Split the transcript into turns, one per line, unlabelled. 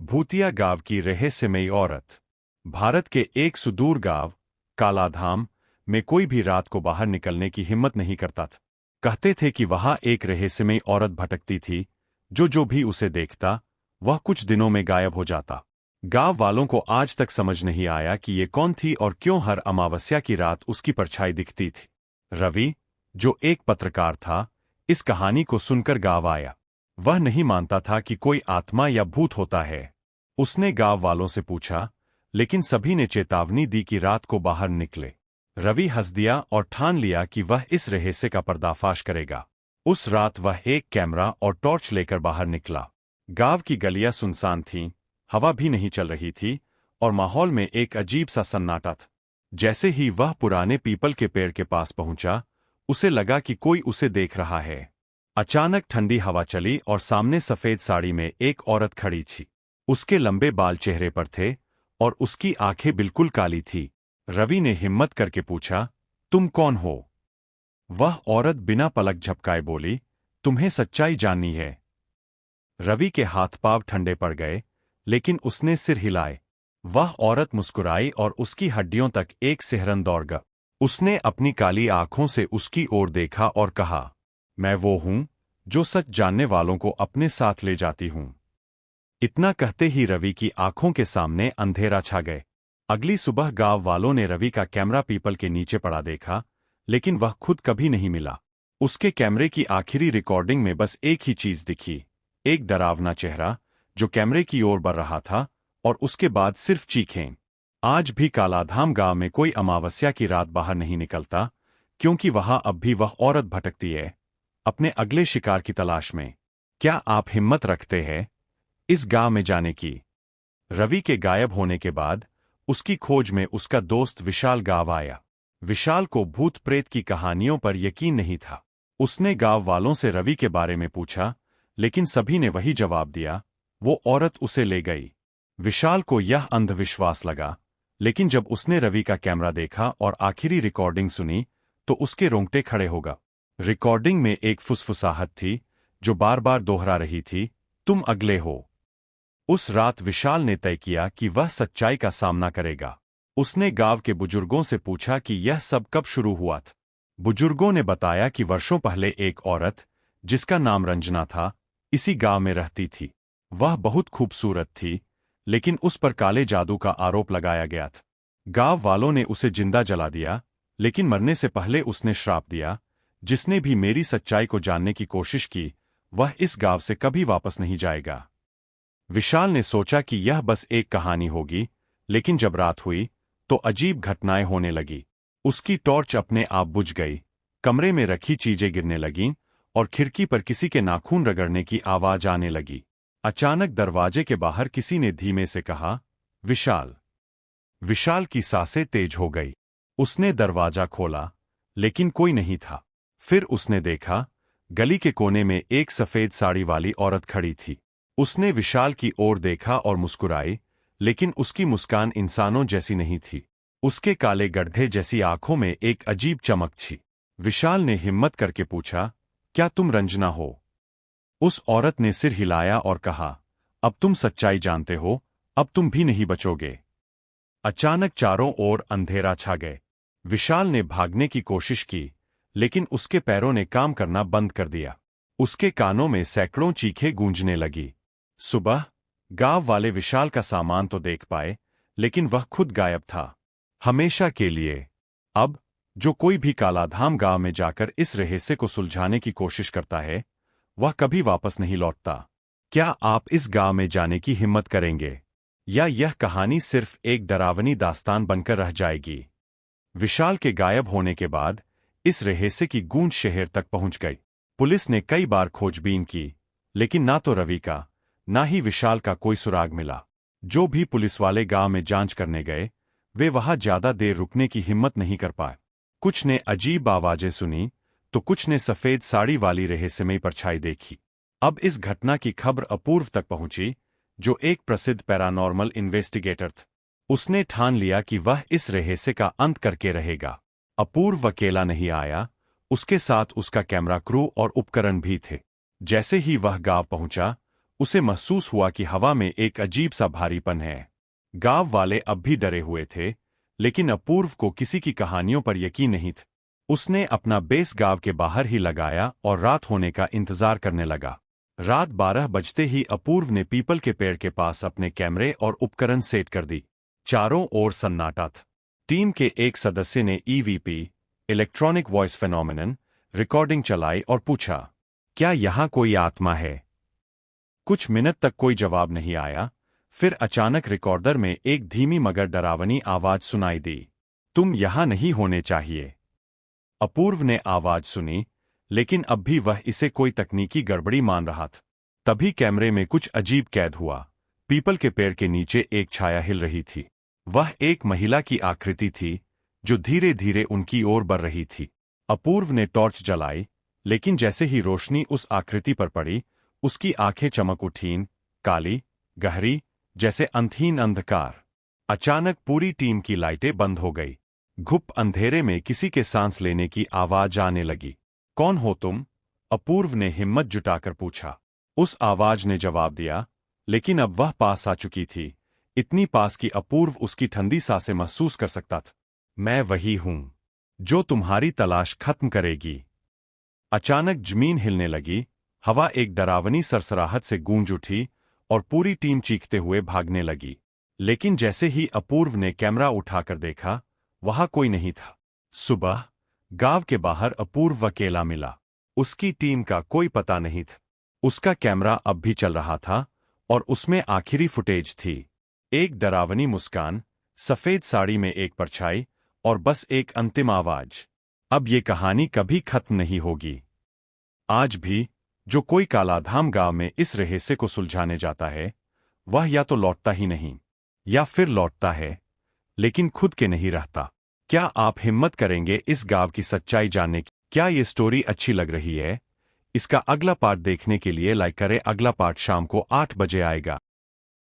भूतिया गांव की रहस्यमयी औरत। भारत के एक सुदूर गांव कालाधाम में कोई भी रात को बाहर निकलने की हिम्मत नहीं करता था। कहते थे कि वहां एक रहस्यमयी औरत भटकती थी, जो भी उसे देखता वह कुछ दिनों में गायब हो जाता। गांव वालों को आज तक समझ नहीं आया कि ये कौन थी और क्यों हर अमावस्या की रात उसकी परछाई दिखती थी। रवि, जो एक पत्रकार था, इस कहानी को सुनकर गांव आया। वह नहीं मानता था कि कोई आत्मा या भूत होता है। उसने गांव वालों से पूछा, लेकिन सभी ने चेतावनी दी कि रात को बाहर निकले। रवि हंस दिया और ठान लिया कि वह इस रहस्य का पर्दाफाश करेगा। उस रात वह एक कैमरा और टॉर्च लेकर बाहर निकला। गांव की गलियां सुनसान थीं, हवा भी नहीं चल रही थी और माहौल में एक अजीब सा सन्नाटा था। जैसे ही वह पुराने पीपल के पेड़ के पास पहुंचा, उसे लगा कि कोई उसे देख रहा है। अचानक ठंडी हवा चली और सामने सफेद साड़ी में एक औरत खड़ी थी। उसके लंबे बाल चेहरे पर थे और उसकी आंखें बिल्कुल काली थी। रवि ने हिम्मत करके पूछा, तुम कौन हो? वह औरत बिना पलक झपकाए बोली, तुम्हें सच्चाई जाननी है। रवि के हाथ पांव ठंडे पड़ गए, लेकिन उसने सिर हिलाए। वह औरत मुस्कुराई और उसकी हड्डियों तक एक सिहरन दौड़ गया। उसने अपनी काली आंखों से उसकी ओर देखा और कहा, मैं वो हूं जो सच जानने वालों को अपने साथ ले जाती हूं। इतना कहते ही रवि की आंखों के सामने अंधेरा छा गए। अगली सुबह गांव वालों ने रवि का कैमरा पीपल के नीचे पड़ा देखा, लेकिन वह खुद कभी नहीं मिला। उसके कैमरे की आखिरी रिकॉर्डिंग में बस एक ही चीज दिखी, एक डरावना चेहरा जो कैमरे की ओर बढ़ रहा था, और उसके बाद सिर्फ चीखें। आज भी कालाधाम गांव में कोई अमावस्या की रात बाहर नहीं निकलता, क्योंकि वहां अब भी वह औरत भटकती है, अपने अगले शिकार की तलाश में। क्या आप हिम्मत रखते हैं इस गांव में जाने की? रवि के गायब होने के बाद उसकी खोज में उसका दोस्त विशाल गांव आया। विशाल को भूत प्रेत की कहानियों पर यकीन नहीं था। उसने गांव वालों से रवि के बारे में पूछा, लेकिन सभी ने वही जवाब दिया, वो औरत उसे ले गई। विशाल को यह अंधविश्वास लगा, लेकिन जब उसने रवि का कैमरा देखा और आखिरी रिकॉर्डिंग सुनी, तो उसके रोंगटे खड़े हो गए। रिकॉर्डिंग में एक फुसफुसाहट थी जो बार बार दोहरा रही थी, तुम अगले हो। उस रात विशाल ने तय किया कि वह सच्चाई का सामना करेगा। उसने गांव के बुजुर्गों से पूछा कि यह सब कब शुरू हुआ था। बुजुर्गों ने बताया कि वर्षों पहले एक औरत, जिसका नाम रंजना था, इसी गांव में रहती थी। वह बहुत खूबसूरत थी, लेकिन उस पर काले जादू का आरोप लगाया गया था। गांव वालों ने उसे जिंदा जला दिया, लेकिन मरने से पहले उसने श्राप दिया, जिसने भी मेरी सच्चाई को जानने की कोशिश की, वह इस गांव से कभी वापस नहीं जाएगा। विशाल ने सोचा कि यह बस एक कहानी होगी, लेकिन जब रात हुई तो अजीब घटनाएं होने लगी। उसकी टॉर्च अपने आप बुझ गई, कमरे में रखी चीजें गिरने लगीं और खिड़की पर किसी के नाखून रगड़ने की आवाज आने लगी। अचानक दरवाजे के बाहर किसी ने धीमे से कहा, विशाल। विशाल की सांसें तेज हो गई। उसने दरवाजा खोला, लेकिन कोई नहीं था। फिर उसने देखा, गली के कोने में एक सफेद साड़ी वाली औरत खड़ी थी। उसने विशाल की ओर देखा और मुस्कुराई, लेकिन उसकी मुस्कान इंसानों जैसी नहीं थी। उसके काले गड्ढे जैसी आंखों में एक अजीब चमक थी। विशाल ने हिम्मत करके पूछा, क्या तुम रंजना हो? उस औरत ने सिर हिलाया और कहा, अब तुम सच्चाई जानते हो, अब तुम भी नहीं बचोगे। अचानक चारों ओर अंधेरा छा गए। विशाल ने भागने की कोशिश की, लेकिन उसके पैरों ने काम करना बंद कर दिया। उसके कानों में सैकड़ों चीखें गूंजने लगी। सुबह गांव वाले विशाल का सामान तो देख पाए, लेकिन वह खुद गायब था, हमेशा के लिए। अब जो कोई भी कालाधाम गांव में जाकर इस रहस्य को सुलझाने की कोशिश करता है, वह कभी वापस नहीं लौटता। क्या आप इस गांव में जाने की हिम्मत करेंगे, या यह कहानी सिर्फ एक डरावनी दास्तान बनकर रह जाएगी? विशाल के गायब होने के बाद इस रहस्य की गूंज शहर तक पहुंच गई। पुलिस ने कई बार खोजबीन की, लेकिन ना तो रवि का, ना ही विशाल का कोई सुराग मिला। जो भी पुलिस वाले गांव में जांच करने गए, वे वहां ज्यादा देर रुकने की हिम्मत नहीं कर पाए। कुछ ने अजीब आवाजें सुनी, तो कुछ ने सफेद साड़ी वाली रहस्यमयी परछाई देखी। अब इस घटना की खबर अपूर्व तक पहुंची, जो एक प्रसिद्ध पैरानॉर्मल इन्वेस्टिगेटर था। उसने ठान लिया कि वह इस रहस्य का अंत करके रहेगा। अपूर्व अकेला नहीं आया, उसके साथ उसका कैमरा क्रू और उपकरण भी थे। जैसे ही वह गांव पहुंचा, उसे महसूस हुआ कि हवा में एक अजीब सा भारीपन है। गांव वाले अब भी डरे हुए थे, लेकिन अपूर्व को किसी की कहानियों पर यकीन नहीं था। उसने अपना बेस गांव के बाहर ही लगाया और रात होने का इंतजार करने लगा। रात 12 बजते ही अपूर्व ने पीपल के पेड़ के पास अपने कैमरे और उपकरण सेट कर दी। चारों ओर सन्नाटा था। टीम के एक सदस्य ने EVP, electronic voice phenomenon, recording चलाई और पूछा, क्या यहां कोई आत्मा है? कुछ मिनट तक कोई जवाब नहीं आया। फिर अचानक रिकॉर्डर में एक धीमी मगर डरावनी आवाज सुनाई दी। तुम यहां नहीं होने चाहिए। अपूर्व ने आवाज सुनी, लेकिन अब भी वह इसे कोई तकनीकी गड़बड़ी मान रहा था। तभी कैमरे में कुछ अजीब कैद हुआ। पीपल के पेड़ के नीचे एक छाया हिल रही थी। वह एक महिला की आकृति थी, जो धीरे धीरे उनकी ओर बढ़ रही थी। अपूर्व ने टॉर्च जलाई, लेकिन जैसे ही रोशनी उस आकृति पर पड़ी, उसकी आंखें चमक उठीं, काली, गहरी, जैसे अंतहीन अंधकार। अचानक पूरी टीम की लाइटें बंद हो गई। घुप अंधेरे में किसी के सांस लेने की आवाज आने लगी। कौन हो तुम? अपूर्व ने हिम्मत जुटाकर पूछा। उस आवाज ने जवाब दिया, लेकिन अब वह पास आ चुकी थी, इतनी पास कि अपूर्व उसकी ठंडी सांसें महसूस कर सकता था। मैं वही हूं, जो तुम्हारी तलाश खत्म करेगी। अचानक जमीन हिलने लगी, हवा एक डरावनी सरसराहट से गूंज उठी और पूरी टीम चीखते हुए भागने लगी। लेकिन जैसे ही अपूर्व ने कैमरा उठाकर देखा, वहां कोई नहीं था। सुबह गांव के बाहर अपूर्व अकेला मिला। उसकी टीम का कोई पता नहीं था। उसका कैमरा अब भी चल रहा था और उसमें आखिरी फुटेज थी। एक डरावनी मुस्कान, सफेद साड़ी में एक परछाई और बस एक अंतिम आवाज। अब ये कहानी कभी खत्म नहीं होगी। आज भी जो कोई कालाधाम गांव में इस रहस्य को सुलझाने जाता है, वह या तो लौटता ही नहीं, या फिर लौटता है, लेकिन खुद के नहीं रहता। क्या आप हिम्मत करेंगे इस गांव की सच्चाई जानने की? क्या ये स्टोरी अच्छी लग रही है? इसका अगला पार्ट देखने के लिए लाइक करें। अगला पार्ट शाम को 8 बजे आएगा।